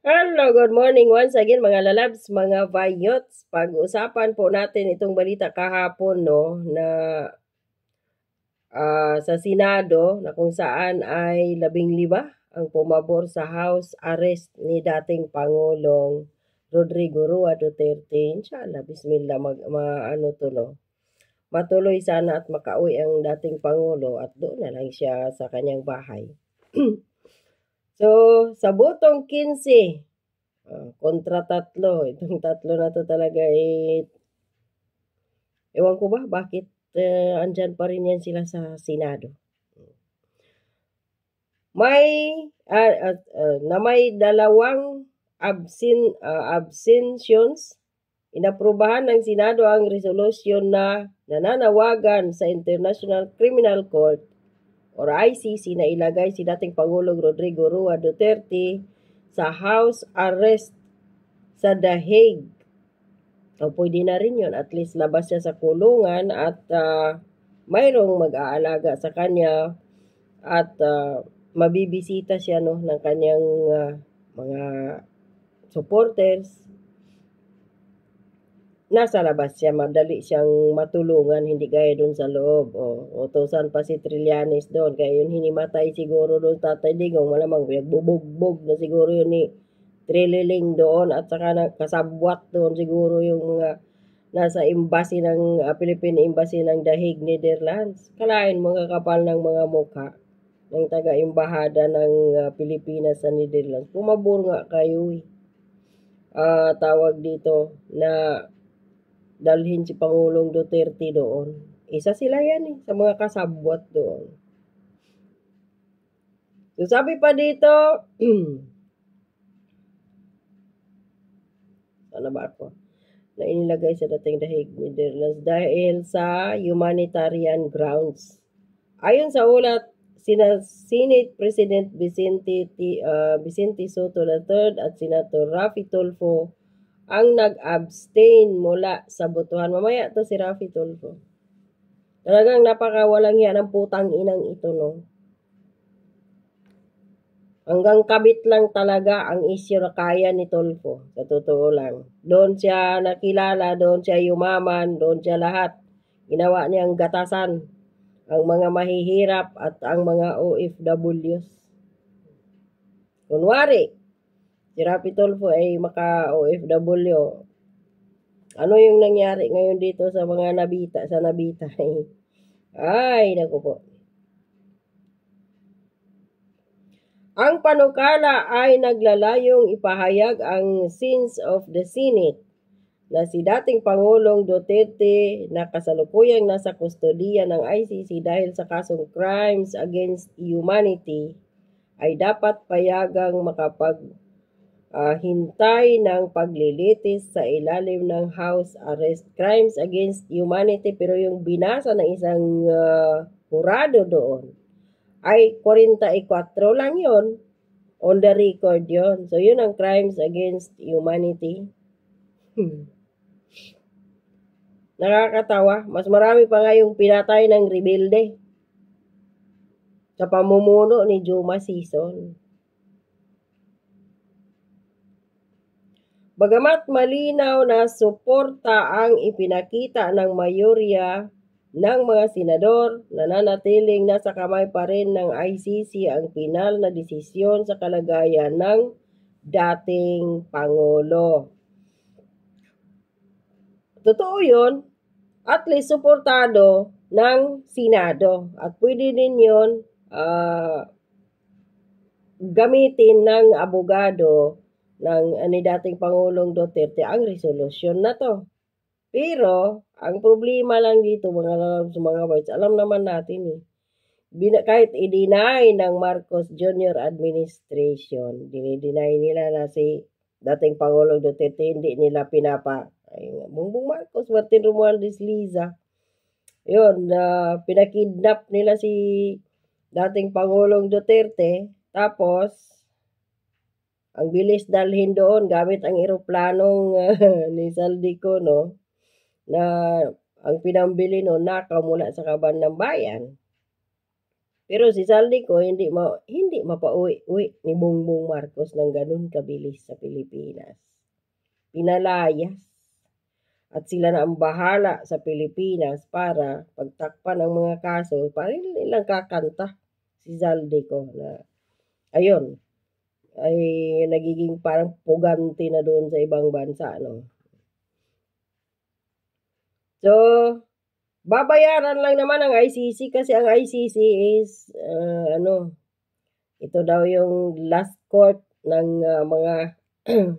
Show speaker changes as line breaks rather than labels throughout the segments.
Hello, good morning once again mga lalabs, mga vayots. Pag-usapan po natin itong balita kahapon no na sa Senado na kung saan ay 15 ang pumabor sa house arrest ni dating Pangulong Rodrigo Roa Duterte. Inshallah, bismillah, ano to no. Matuloy sana at makauwi ang dating Pangulo at doon na lang siya sa kanyang bahay. So, sa botong 15, kontra 3. Itong 3 na 'to talaga, ewan ko ba bakit, andiyan pa rin yan sila sa Senado. May, na may 2 abstentions, inaprubahan ng Senado ang resolusyon na nananawagan sa International Criminal Court or ICC na ilagay si dating Pangulong Rodrigo Roa Duterte sa house arrest sa The Hague. O pwede na rin yun, at least labas siya sa kulungan at mayroong mag-aalaga sa kanya at mabibisita siya no ng kanyang mga supporters. Nasa labas siya, madali siyang matulungan, hindi gaya doon sa loob. Utosan pa si Trillanes doon, kaya yun hinimatay siguro doon Tatay Digong, malamang binagbubog na siguro yun ni Trililing doon at saka kasabwat doon siguro yung mga nasa embassy ng Philippine Embassy ng The Hague, Netherlands. Kalain mga kapal ng mga mukha ng taga-embahada ng Pilipinas sa Netherlands. Pumabor nga kayo tawag dito na dalhin si Pangulong Duterte doon. Isa sila yan sa mga kasabwat doon. So sabi pa dito, sana ba ako? Na inilagay sa dating The Hague, Netherlands dahil sa humanitarian grounds. Ayon sa ulat, Senate President Vicente Soto III at Senator Raffy Tulfo ang nag-abstain mula sa botohan. Mamaya to si Raffy Tulfo. Talagang napakawalang yan ang putang inang ito, no? Hanggang kabit lang talaga ang isyo na kaya ni Tulfo. Sa totoo lang. Doon siya nakilala, doon siya yumaman, doon siya lahat. Ginawa niyang gatasan ang mga mahihirap at ang mga OFWs. Kunwari, si Raffy Tulfo ay maka-OFW. Ano yung nangyari ngayon dito sa mga nabita, sa nabita? Ay, naku po. Ang panukala ay naglalayong ipahayag ang sins of the Senate na si dating Pangulong Duterte na kasalukuyang nasa kustodiya ng ICC dahil sa kasong crimes against humanity ay dapat payagang hintay ng paglilitis sa ilalim ng house arrest. Crimes against humanity, pero yung binasa ng isang hurado doon ay 44 lang yon. On the record yon. So yun ang crimes against humanity. Nakakatawa. Mas marami pa nga yung pinatay ng rebelde sa pamumuno ni Juma Sison. Bagamat malinaw na suporta ang ipinakita ng mayorya ng mga senador, nananatiling nasa kamay pa rin ng ICC ang pinal na desisyon sa kalagayan ng dating Pangulo. Totoo yun, at least suportado ng Senado. At pwede din yun gamitin ng abogado ng ni dating Pangulong Duterte ang resolusyon na to. Pero, ang problema lang dito mga boys, alam naman natin kahit i-deny ng Marcos Jr. administration, dinideny nila na si dating Pangulong Duterte, hindi nila Bongbong Marcos, Martin Romualdez Liza, yun, pinakidnap nila si dating Pangulong Duterte, tapos, ang bilis dalhin doon gamit ang eroplanong ni Saldico, no? Na ang pinambili no nakaw mula sa kaban ng bayan. Pero si Saldico hindi mapauwi-uwi ni Bongbong Marcos ng ganun kabilis sa Pilipinas. Pinalayas. At sila na ang bahala sa Pilipinas para pagtakpan ang mga kaso, para nilang kakanta si Zaldico na ayun, ay nagiging parang pugante na doon sa ibang bansa, no? So, babayaran lang naman ang ICC kasi ang ICC is, ito daw yung last court ng mga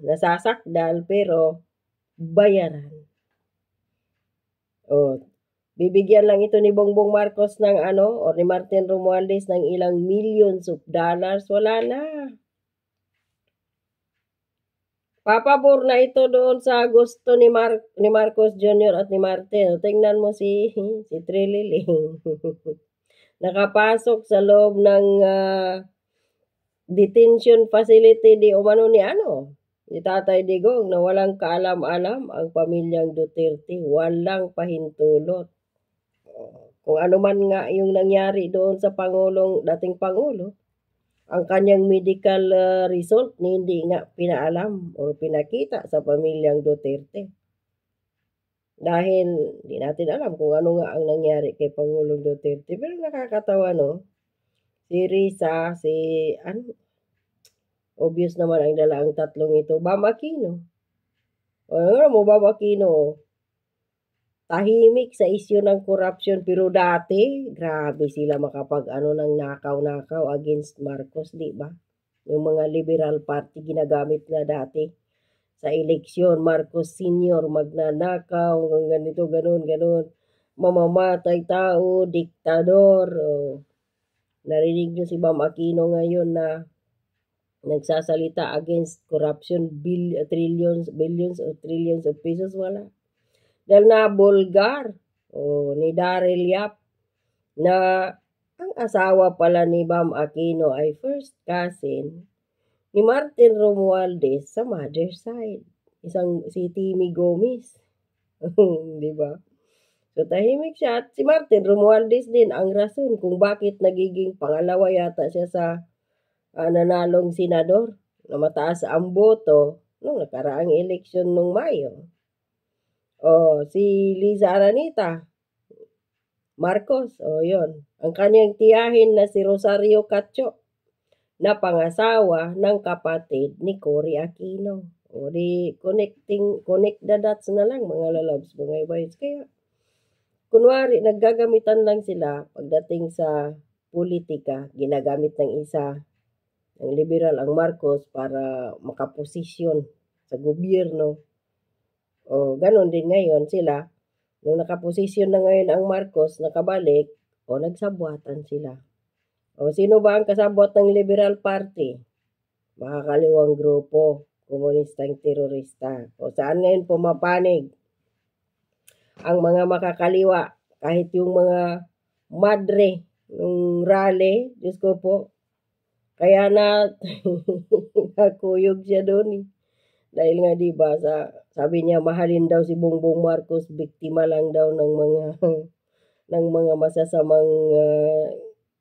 nasasakdal pero bayaran. Oh, bibigyan lang ito ni Bongbong Marcos ng o ni Martin Romualdez ng ilang millions of dollars. Wala na. Papabor na ito doon sa gusto ni Marcos Jr. at ni Martin. Tingnan mo si Trililing. Nakapasok sa loob ng detention facility di umano ni Tatay Digong na walang kaalam-alam ang pamilyang Duterte. Walang pahintulot. Kung ano man nga yung nangyari doon sa dating Pangulo, ang kanyang medical result hindi nga pinaalam o pinakita sa pamilyang Duterte. Dahil hindi natin alam kung ano nga ang nangyari kay Pangulong Duterte. Pero nakakatawa, no? Si Risa, obvious naman ang dala ang tatlong ito. Bam Aquino. Ano mo, Bam Aquino? Tahimik sa isyu ng corruption. Pero dati, grabe sila ng nakaw-nakaw against Marcos, di ba? Yung mga Liberal Party ginagamit na dati sa eleksyon. Marcos Sr. magnanakaw, ganito, ganun. Mamamatay tao, diktador. Narinig nyo si Bam Aquino ngayon na nagsasalita against corruption, billions of pesos, wala. Dahil na bulgar ni Daryl Yap na ang asawa pala ni Bam Aquino ay first cousin ni Martin Romualdez sa mother side. Si Timmy Gomez. Di ba? So tahimik siya. At si Martin Romualdez din ang rason kung bakit nagiging pangalawa yata siya sa nanalong senador na mataas ang boto nung nakaraang eleksyon nung Mayo. Si Liza Aranita Marcos, yun. Ang kanyang tiyahin na si Rosario Cacho na pangasawa ng kapatid ni Cory Aquino. Connect the dots na lang mga lalabs, mga ibayos. Kaya, kunwari, naggagamitan lang sila pagdating sa politika, ginagamit ng isa, ang liberal, ang Marcos, para makaposisyon sa gobyerno. Ganon din ngayon sila. Nung nakaposisyon na ngayon ang Marcos, nakabalik, nagsabwatan sila. Sino ba ang kasabwat ng Liberal Party? Makakaliwang grupo, komunistang terorista. Saan ngayon pumapanig ang mga makakaliwa? Kahit yung mga madre ng rally, Diyos ko po, kaya nakuyog siya doon. Dahil nga diba, sabi niya mahalin daw si Bongbong Marcos, biktima lang daw ng mga masasamang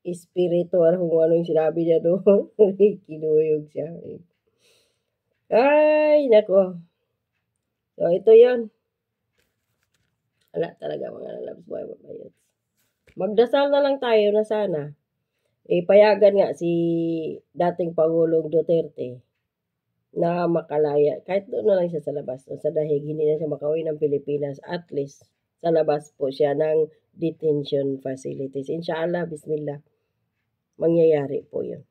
espiritu or kung ano yung sinabi niya doon. Kinuyog siya. Ay, nako. So, ito yon. Wala talaga mga lalabs. Magdasal na lang tayo na sana. Payagan nga si dating Pangulong Duterte na makalaya. Kahit doon na lang siya sa labas. Sa dahig, hindi na siya makauwi ng Pilipinas. At least, sa labas po siya ng detention facilities. Inshallah, bismillah, mangyayari po yun.